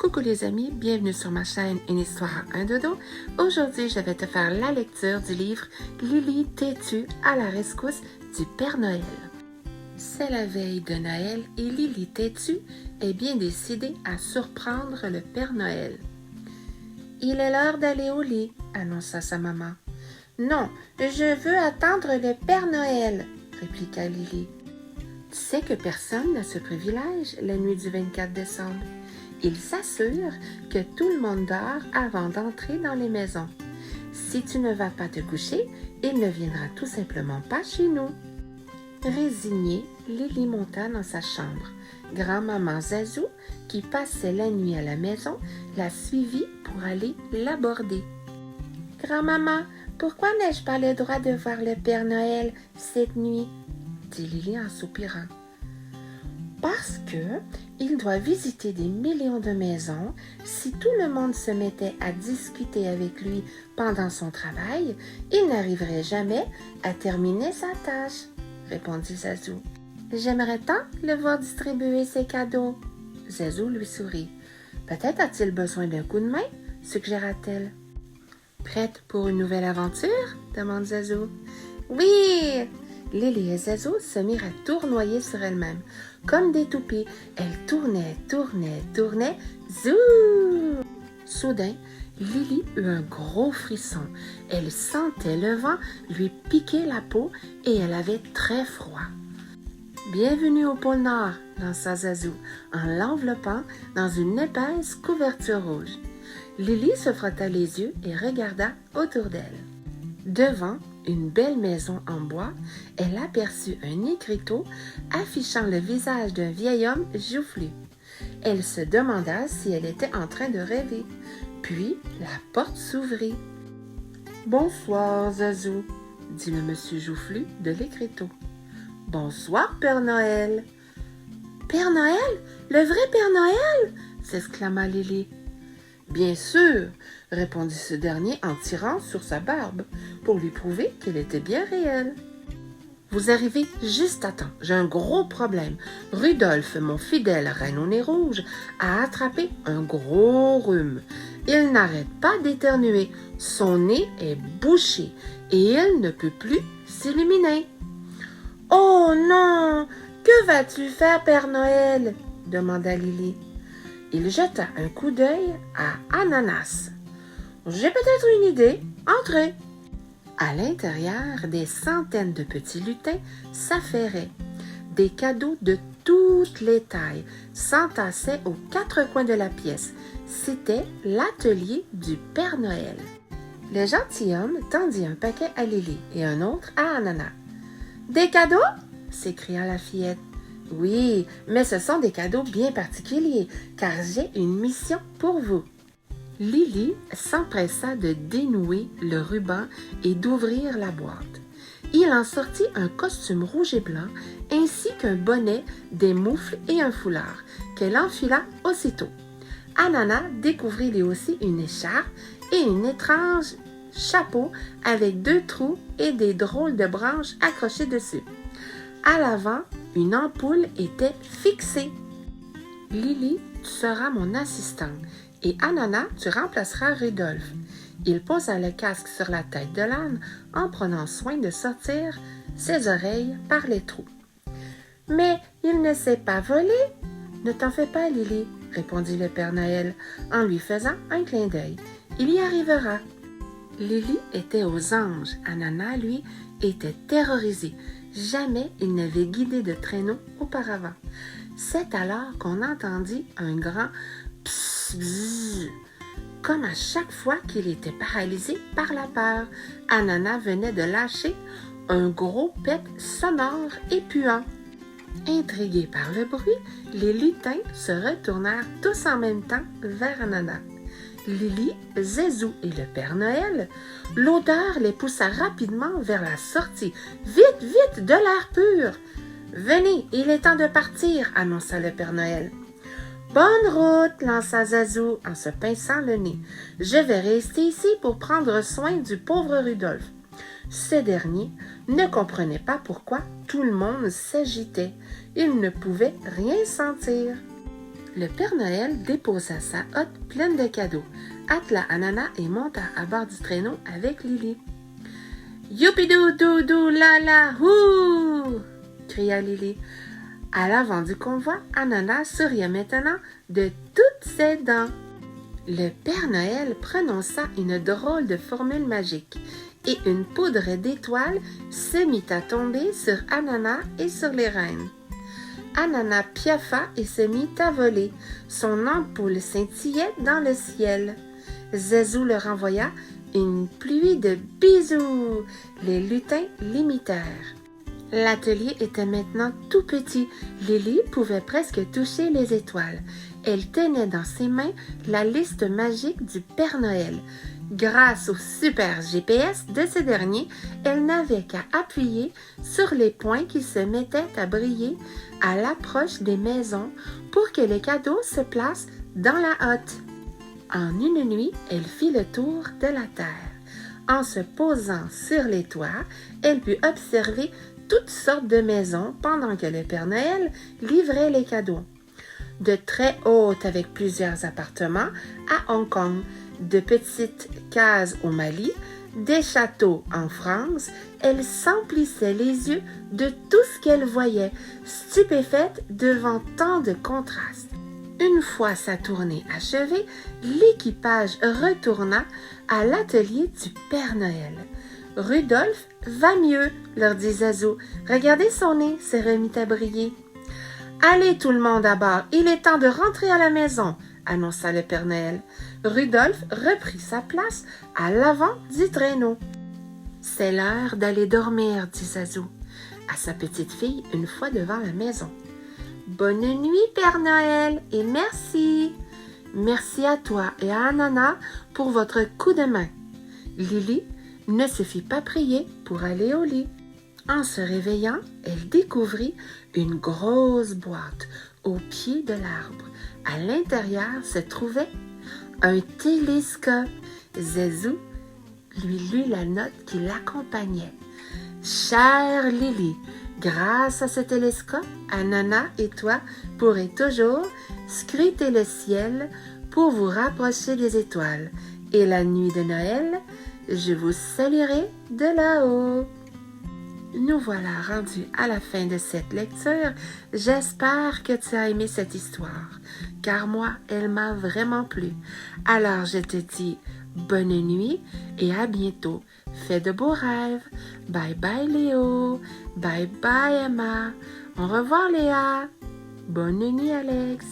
Coucou les amis, bienvenue sur ma chaîne Une histoire à un dodo. Aujourd'hui, je vais te faire la lecture du livre Lily têtue à la rescousse du Père Noël. C'est la veille de Noël et Lily têtue est bien décidée à surprendre le Père Noël. « Il est l'heure d'aller au lit », annonça sa maman. « Non, je veux attendre le Père Noël », répliqua Lily. « Tu sais que personne n'a ce privilège la nuit du 24 décembre. Il s'assure que tout le monde dort avant d'entrer dans les maisons. Si tu ne vas pas te coucher, il ne viendra tout simplement pas chez nous. » Résignée, Lily monta dans sa chambre. Grand-maman Zazou, qui passait la nuit à la maison, la suivit pour aller l'aborder. « Grand-maman, pourquoi n'ai-je pas le droit de voir le Père Noël cette nuit? » dit Lily en soupirant. « Parce que il doit visiter des millions de maisons. Si tout le monde se mettait à discuter avec lui pendant son travail, il n'arriverait jamais à terminer sa tâche, » répondit Zazou. « J'aimerais tant le voir distribuer ses cadeaux. » Zazou lui sourit. « Peut-être a-t-il besoin d'un coup de main, suggéra-t-elle. « Prête pour une nouvelle aventure? » demande Zazou. « Oui !» Lily et Zazou se mirent à tournoyer sur elles-mêmes. Comme des toupies, elles tournaient, zou! Soudain, Lily eut un gros frisson. Elle sentait le vent lui piquer la peau et elle avait très froid. « Bienvenue au pôle Nord », lança Zazou, en l'enveloppant dans une épaisse couverture rouge. Lily se frotta les yeux et regarda autour d'elle. Devant une belle maison en bois, elle aperçut un écriteau affichant le visage d'un vieil homme joufflu. Elle se demanda si elle était en train de rêver. Puis la porte s'ouvrit. « Bonsoir, Zazou », dit le monsieur joufflu de l'écriteau. « Bonsoir, Père Noël. »« Père Noël? Le vrai Père Noël? » s'exclama Lily. « Bien sûr, » répondit ce dernier en tirant sur sa barbe pour lui prouver qu'elle était bien réelle. « Vous arrivez juste à temps. J'ai un gros problème. Rudolphe, mon fidèle reine au nez rouge, a attrapé un gros rhume. Il n'arrête pas d'éternuer. Son nez est bouché et il ne peut plus s'illuminer. »« Oh non! Que vas-tu faire, Père Noël? » demanda Lily. Il jeta un coup d'œil à Ananas. « J'ai peut-être une idée. Entrez. » À l'intérieur, des centaines de petits lutins s'affairaient. Des cadeaux de toutes les tailles s'entassaient aux quatre coins de la pièce. C'était l'atelier du Père Noël. Le gentilhomme tendit un paquet à Lily et un autre à Ananas. « Des cadeaux? » s'écria la fillette. « Oui, mais ce sont des cadeaux bien particuliers, car j'ai une mission pour vous. » Lily s'empressa de dénouer le ruban et d'ouvrir la boîte. Il en sortit un costume rouge et blanc, ainsi qu'un bonnet, des moufles et un foulard, qu'elle enfila aussitôt. Ananas découvrit lui aussi une écharpe et un étrange chapeau avec 2 trous et des drôles de branches accrochées dessus. À l'avant, une ampoule était fixée. « Lily, tu seras mon assistante. Et Ananas, tu remplaceras Rudolphe. » Il posa le casque sur la tête de l'âne en prenant soin de sortir ses oreilles par les trous. « Mais il ne sait pas voler. »« Ne t'en fais pas, Lily, » répondit le Père Noël en lui faisant un clin d'œil. « Il y arrivera. » Lily était aux anges. Ananas, lui, était terrorisé. Jamais il n'avait guidé de traîneau auparavant. C'est alors qu'on entendit un grand « psst, bzzz », comme à chaque fois qu'il était paralysé par la peur. Ananas venait de lâcher un gros pet sonore et puant. Intrigués par le bruit, les lutins se retournèrent tous en même temps vers Ananas. Lily, Zazou et le Père Noël, l'odeur les poussa rapidement vers la sortie. « Vite, vite, de l'air pur! »« Venez, il est temps de partir, » annonça le Père Noël. « Bonne route, » lança Zazou en se pinçant le nez. « Je vais rester ici pour prendre soin du pauvre Rudolphe. » Ce dernier ne comprenait pas pourquoi tout le monde s'agitait. Il ne pouvait rien sentir. Le Père Noël déposa sa hotte pleine de cadeaux, attela Ananas et monta à bord du traîneau avec Lily. « Youpidou, doudou, la la, hou !» cria Lily. À l'avant du convoi, Ananas souriait maintenant de toutes ses dents. Le Père Noël prononça une drôle de formule magique et une poudre d'étoiles se mit à tomber sur Ananas et sur les reines. Ananas piaffa et se mit à voler. Son ampoule scintillait dans le ciel. Zézou leur envoya une pluie de bisous. Les lutins l'imitèrent. L'atelier était maintenant tout petit. Lily pouvait presque toucher les étoiles. Elle tenait dans ses mains la liste magique du Père Noël. Grâce au super GPS de ce dernier, elle n'avait qu'à appuyer sur les points qui se mettaient à briller à l'approche des maisons pour que les cadeaux se placent dans la hotte. En une nuit, elle fit le tour de la terre. En se posant sur les toits, elle put observer toutes sortes de maisons pendant que le Père Noël livrait les cadeaux. De très hautes avec plusieurs appartements à Hong Kong, de petites cases au Mali, des châteaux en France, elle s'emplissait les yeux de tout ce qu'elle voyait, stupéfaite devant tant de contrastes. Une fois sa tournée achevée, l'équipage retourna à l'atelier du Père Noël. « Rudolph va mieux, leur dit Zézou. Regardez son nez, se remit à briller. « Allez tout le monde à bord, il est temps de rentrer à la maison, annonça le Père Noël. Rudolph reprit sa place à l'avant du traîneau. C'est l'heure d'aller dormir, dit Zézou à sa petite fille une fois devant la maison. Bonne nuit, Père Noël, et merci. Merci à toi et à Ananas pour votre coup de main. Lily ne se fit pas prier pour aller au lit. En se réveillant, elle découvrit une grosse boîte au pied de l'arbre. À l'intérieur se trouvait un télescope. Zézou lui lut la note qui l'accompagnait. Chère Lily, grâce à ce télescope, Ananas et toi pourrez toujours scruter le ciel pour vous rapprocher des étoiles. Et la nuit de Noël, je vous saluerai de là-haut. Nous voilà rendus à la fin de cette lecture. J'espère que tu as aimé cette histoire, car moi, elle m'a vraiment plu. Alors, je te dis bonne nuit et à bientôt. Fais de beaux rêves. Bye bye Léo. Bye bye Emma. Au revoir Léa. Bonne nuit Alex.